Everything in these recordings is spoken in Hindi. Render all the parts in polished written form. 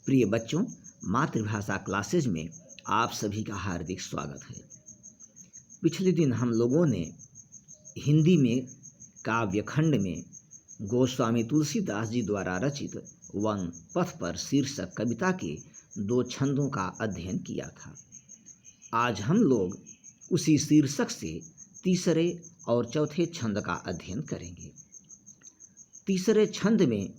प्रिय बच्चों, मातृभाषा क्लासेज में आप सभी का हार्दिक स्वागत है। पिछले दिन हम लोगों ने हिंदी में काव्यखंड में गोस्वामी तुलसीदास जी द्वारा रचित वन पथ पर शीर्षक कविता के 2 छंदों का अध्ययन किया था। आज हम लोग उसी शीर्षक से तीसरे और चौथे छंद का अध्ययन करेंगे। तीसरे छंद में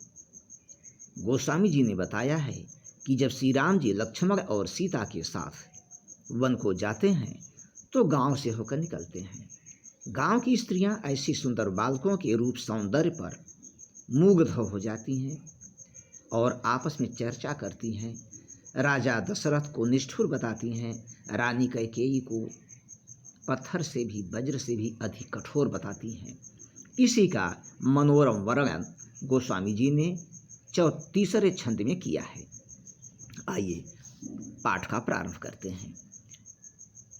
गोस्वामी जी ने बताया है कि जब श्री राम जी लक्ष्मण और सीता के साथ वन को जाते हैं तो गांव से होकर निकलते हैं। गांव की स्त्रियां ऐसी सुंदर बालकों के रूप सौंदर्य पर मुग्ध हो जाती हैं और आपस में चर्चा करती हैं। राजा दशरथ को निष्ठुर बताती हैं, रानी कैकेयी को पत्थर से भी वज्र से भी अधिक कठोर बताती हैं। इसी का मनोरम वर्णन गोस्वामी जी ने तीसरे छंद में किया है। आइए पाठ का प्रारंभ करते हैं।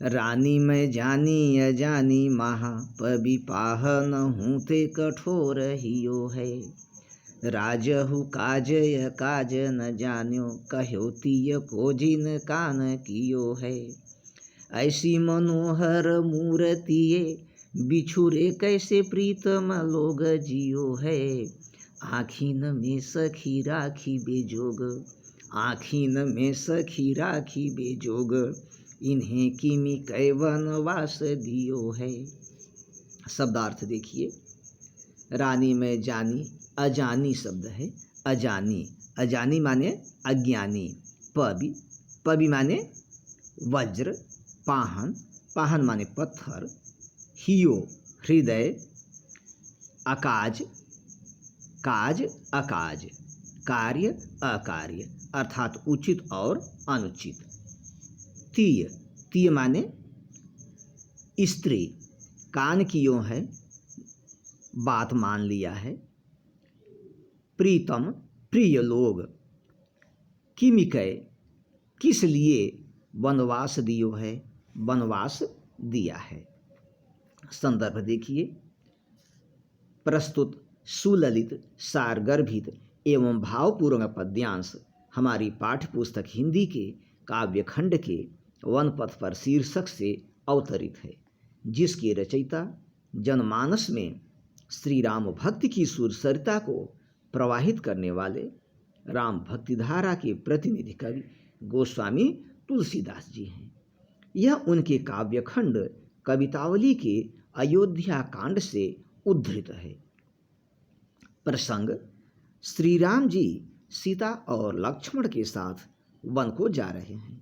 रानी मैं जानी अजानी महा पबिपाह न हूँ ते कठोर हियो है। राजहु काज य काज न जान्यो कहो तिय को जिन कान कियो है। ऐसी मनोहर मूर्तिये बिछुरे कैसे प्रीतम लोग जियो है। आँखिन में सखी राखी बेजोग, आँखिन में सखी राखी बेजोग, इन्हें किमि कैवन वास दियो है। शब्दार्थ देखिए। रानी में जानी, अजानी शब्द है। अजानी, अजानी माने अज्ञानी। पबि, पबि माने वज्र। पाहन, पाहन माने पत्थर। हियो हृदय। अकाज, काज अकाज, कार्य अकार्य अर्थात उचित और अनुचित। तीय, तीय माने स्त्री। कान कियो है, बात मान लिया है। प्रीतम, प्रिय लोग। किमिकै, किस लिए वनवास दियो है, वनवास दिया है। संदर्भ देखिए। प्रस्तुत सुललित, सारगर्भित एवं भावपूर्ण पद्यांश हमारी पाठ्य पुस्तक हिंदी के काव्यखंड के वन पथ पर शीर्षक से अवतरित है, जिसके रचयिता जनमानस में श्री राम भक्ति की सुरसरिता को प्रवाहित करने वाले राम भक्तिधारा के प्रतिनिधि कवि गोस्वामी तुलसीदास जी हैं। यह उनके काव्यखंड कवितावली के अयोध्या कांड से उद्धृत है। प्रसंग: श्री राम जी सीता और लक्ष्मण के साथ वन को जा रहे हैं।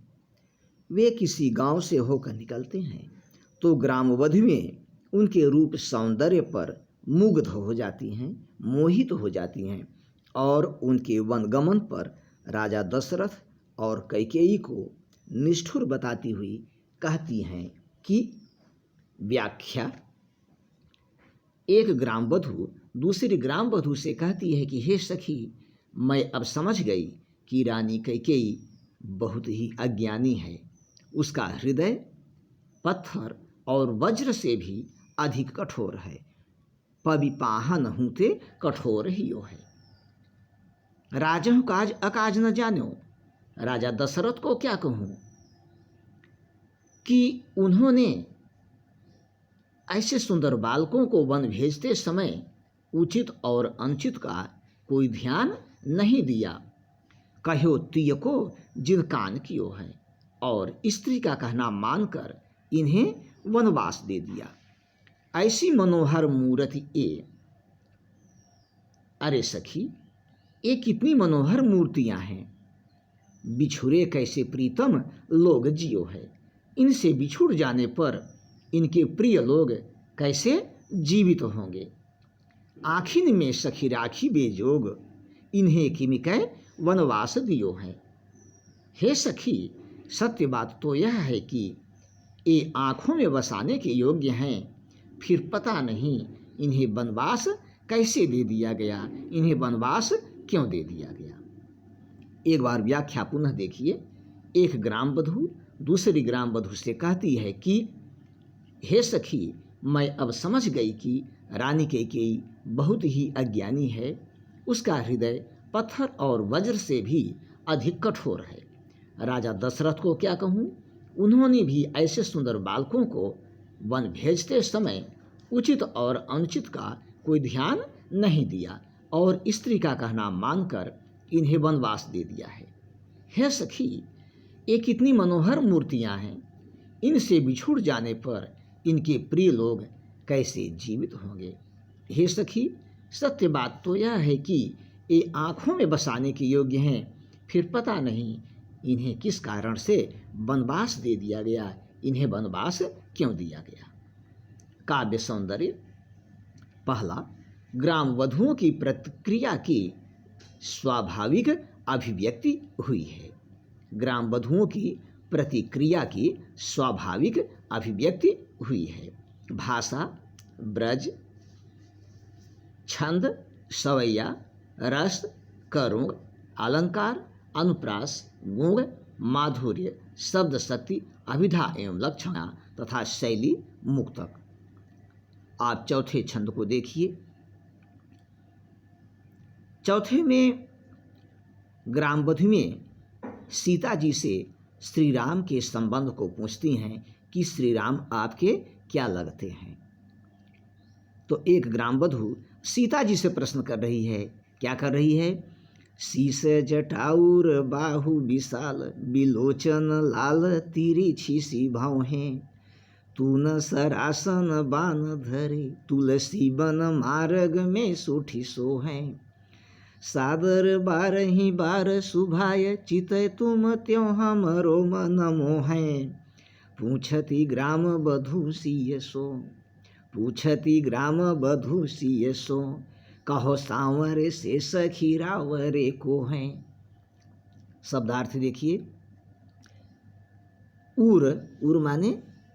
वे किसी गांव से होकर निकलते हैं तो ग्रामवधुएं उनके रूप सौंदर्य पर मुग्ध हो जाती हैं, मोहित हो जाती हैं और उनके वनगमन पर राजा दशरथ और कैकेयी को निष्ठुर बताती हुई कहती हैं कि व्याख्या। एक ग्रामवधु दूसरी ग्रामवधु से कहती है कि हे सखी, मैं अब समझ गई कि रानी कैकेयी बहुत ही अज्ञानी है। उसका हृदय पत्थर और वज्र से भी अधिक कठोर है। पबिपाहन हूते कठोर हियो है। राजहु काज अकाज न जान्यो। राजा दशरथ को क्या कहूँ कि उन्होंने ऐसे सुंदर बालकों को वन भेजते समय उचित और अनुचित का कोई ध्यान नहीं दिया। कहो तिय को जिन कान कियो है, और स्त्री का कहना मानकर इन्हें वनवास दे दिया। ऐसी मनोहर मूर्ति ये। अरे सखी, ये कितनी मनोहर मूर्तियां हैं। बिछुरे कैसे प्रीतम लोग जियो है। इनसे बिछुड़ जाने पर इनके प्रिय लोग कैसे जीवित होंगे। आँखिन में सखी राखी बेजोग, इन्हें किमिकै वनवास दियो है। हे सखी, सत्य बात तो यह है कि ये आँखों में बसाने के योग्य हैं, फिर पता नहीं इन्हें वनवास कैसे दे दिया गया, इन्हें वनवास क्यों दे दिया गया। एक बार व्याख्या पुनः देखिए। एक ग्रामवधु दूसरी ग्रामवधु से कहती है कि हे सखी, मैं अब समझ गई कि रानी कैकेयी बहुत ही अज्ञानी है। उसका हृदय पत्थर और वज्र से भी अधिक कठोर है। राजा दशरथ को क्या कहूँ, उन्होंने भी ऐसे सुंदर बालकों को वन भेजते समय उचित और अनुचित का कोई ध्यान नहीं दिया और स्त्री का कहना मानकर इन्हें वनवास दे दिया है। हे सखी, ये कितनी मनोहर मूर्तियां हैं, इनसे बिछुड़ जाने पर इनके प्रिय लोग कैसे जीवित होंगे। हे सखी, सत्य बात तो यह है कि ये आँखों में बसाने के योग्य हैं, फिर पता नहीं इन्हें किस कारण से वनवास दे दिया गया, इन्हें वनवास क्यों दिया गया। काव्य सौंदर्य। पहला, ग्राम वधुओं की प्रतिक्रिया की स्वाभाविक अभिव्यक्ति हुई है। ग्राम वधुओं की प्रतिक्रिया की स्वाभाविक अभिव्यक्ति हुई है। भाषा, ब्रज, छंद, सवैया, रस, करुण, अलंकार, अनुप्रास, गुण, माधुर्य, शब्द शक्ति, अभिधा एवं लक्षणा तथा शैली, मुक्तक। आप चौथे छंद को देखिए। चौथे में ग्राम वधुएं सीता जी से श्री राम के संबंध को पूछती हैं कि श्री राम आपके क्या लगते हैं। तो एक ग्राम वधु सीता जी से प्रश्न कर रही है। क्या कर रही है? शीश जटाउर बाहु विशाल, बिलोचन लाल तिरछी सी भौहें, तून सरासन बान धरे, तुलसी बन मार्ग में सूठी सोहें, सादर बारही बार सुभाय, चितय तुम त्यों हमरो मन मोहें, पूछती ग्राम बधू सिय सो, पूछती ग्राम बधू सिय सो, कहो सांवरे से सखी रावरे को हैं। शब्दार्थ देखिए। उर माने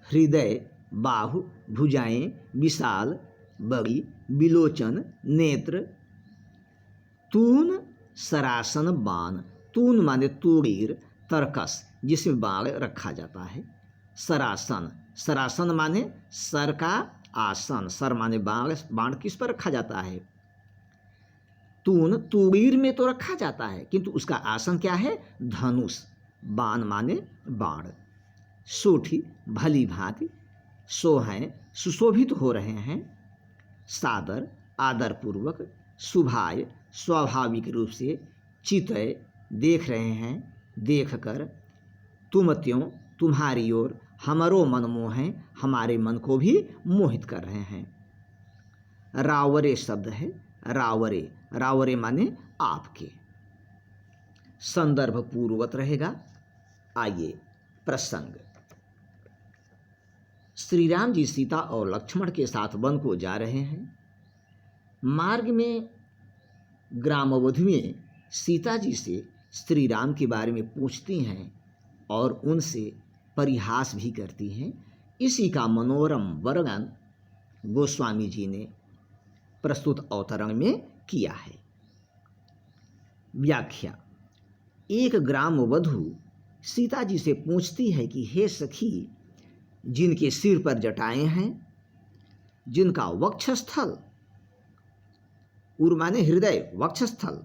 हृदय, बाहु भुजाएं, विशाल बड़ी, बिलोचन नेत्र, तून सरासन बाण, तून माने तूड़ीर, तरकस जिसमें बाण रखा जाता है, सरासन, सरासन माने सर का आसन, सर माने बाण, बाण किस पर रखा जाता है? तून तूड़ीर में तो रखा जाता है, किंतु उसका आसन क्या है? धनुष। बाण माने बाण। सोठी भली भांति, सो हैं सुशोभित हो रहे हैं, सादर आदर पूर्वक, शुभाय स्वाभाविक रूप से, चितय देख रहे हैं देख कर, तुम त्यों तुम्हारी ओर, हमरो मन मोहें हमारे मन को भी मोहित कर रहे हैं। रावरे शब्द है। रावरे, रावरे माने आपके। संदर्भ पूर्वत रहेगा। आइए प्रसंग। श्री राम जी सीता और लक्ष्मण के साथ वन को जा रहे हैं। मार्ग में ग्राम वधुएं सीता जी से श्री राम के बारे में पूछती हैं और उनसे परिहास भी करती हैं। इसी का मनोरम वर्णन गोस्वामी जी ने प्रस्तुत अवतरण में किया है। व्याख्या। एक ग्राम वधु सीता जी से पूछती है कि हे सखी, जिनके सिर पर जटाएं हैं, जिनका वक्षस्थल, उर माने हृदय, वक्षस्थल,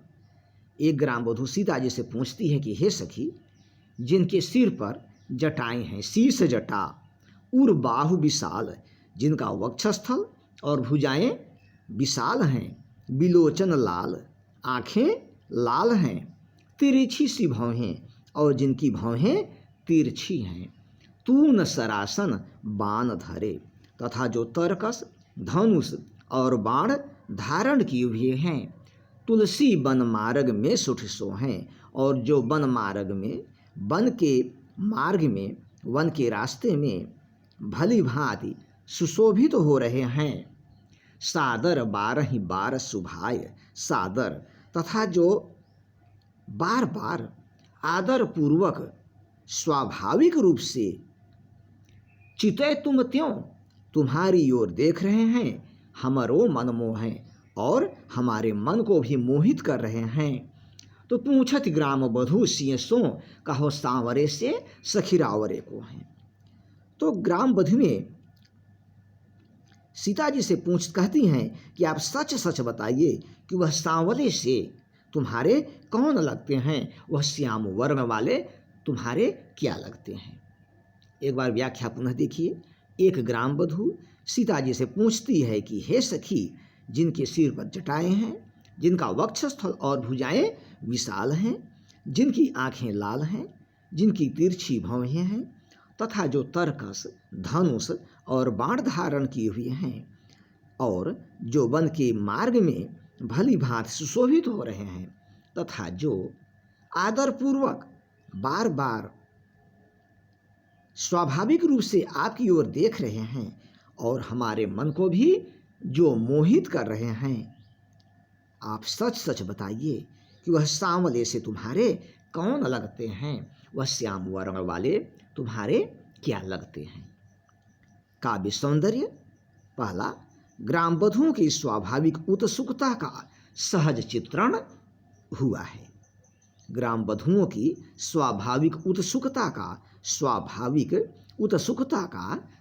एक ग्राम वधु सीता जी से पूछती है कि हे सखी, जिनके सिर पर जटाएं हैं, शीर्ष जटा, उर बाहु विशाल, जिनका वक्षस्थल और भुजाएं विशाल हैं, बिलोचन लाल, आँखें लाल हैं, तिरछी सी भौहें, और जिनकी भौहें तिरछी हैं, तून सरासन बाण धरे, तथा जो तरकस, धनुष और बाण धारण किए हुए हैं, तुलसी वन मार्ग में सुठ सोहें, और जो वन मार्ग में, वन के मार्ग में, वन के रास्ते में भली भांति सुशोभित हो रहे हैं। सादर बारही बार सुभाय, सादर तथा जो बार बार आदर पूर्वक स्वाभाविक रूप से, चितय तुम त्यों तुम्हारी ओर देख रहे हैं, हमरो मन मोहें, और हमारे मन को भी मोहित कर रहे हैं। तो पूछत ग्राम वधू सिय सो, कहो सांवरे से सखी रावरे को हैं। तो ग्राम वधुएं सीता जी से कहती हैं कि आप सच सच बताइए कि वह सांवरे से तुम्हारे कौन लगते हैं, वह श्याम वर्ण वाले तुम्हारे क्या लगते हैं। एक बार व्याख्या पुनः देखिए। एक ग्राम वधू सीता जी से पूछती है कि हे सखी, जिनके सिर पर जटाएं हैं, जिनका वक्षस्थल और भुजाएं विशाल हैं, जिनकी आंखें लाल हैं, जिनकी तिरछी भौहें हैं, तथा जो तरकस, धनुष और बाण धारण किए हुए हैं, और जो वन के मार्ग में भली भांति सुशोभित हो रहे हैं, तथा जो आदरपूर्वक बार बार स्वाभाविक रूप से आपकी ओर देख रहे हैं और हमारे मन को भी जो मोहित कर रहे हैं, आप सच सच बताइए कि वह सांवले से तुम्हारे कौन लगते हैं, वह श्याम वर्ण वाले तुम्हारे क्या लगते हैं। काव्य सौंदर्य। पहला, ग्राम वधुओं की स्वाभाविक उत्सुकता का सहज चित्रण हुआ है। ग्राम वधुओं की स्वाभाविक उत्सुकता का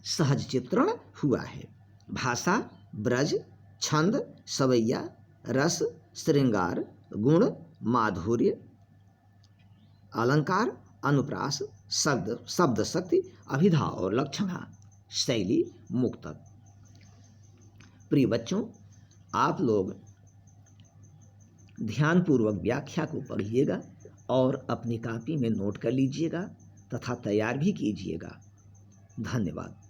सहज चित्रण हुआ है। भाषा, ब्रज, छंद, सवैया, रस, श्रृंगार, गुण, माधुर्य, अलंकार, अनुप्रास, शब्द शक्ति, अभिधा और लक्षणा, शैली, मुक्तक। प्रिय बच्चों, आप लोग ध्यानपूर्वक व्याख्या को पढ़िएगा और अपनी कॉपी में नोट कर लीजिएगा तथा तैयार भी कीजिएगा। धन्यवाद।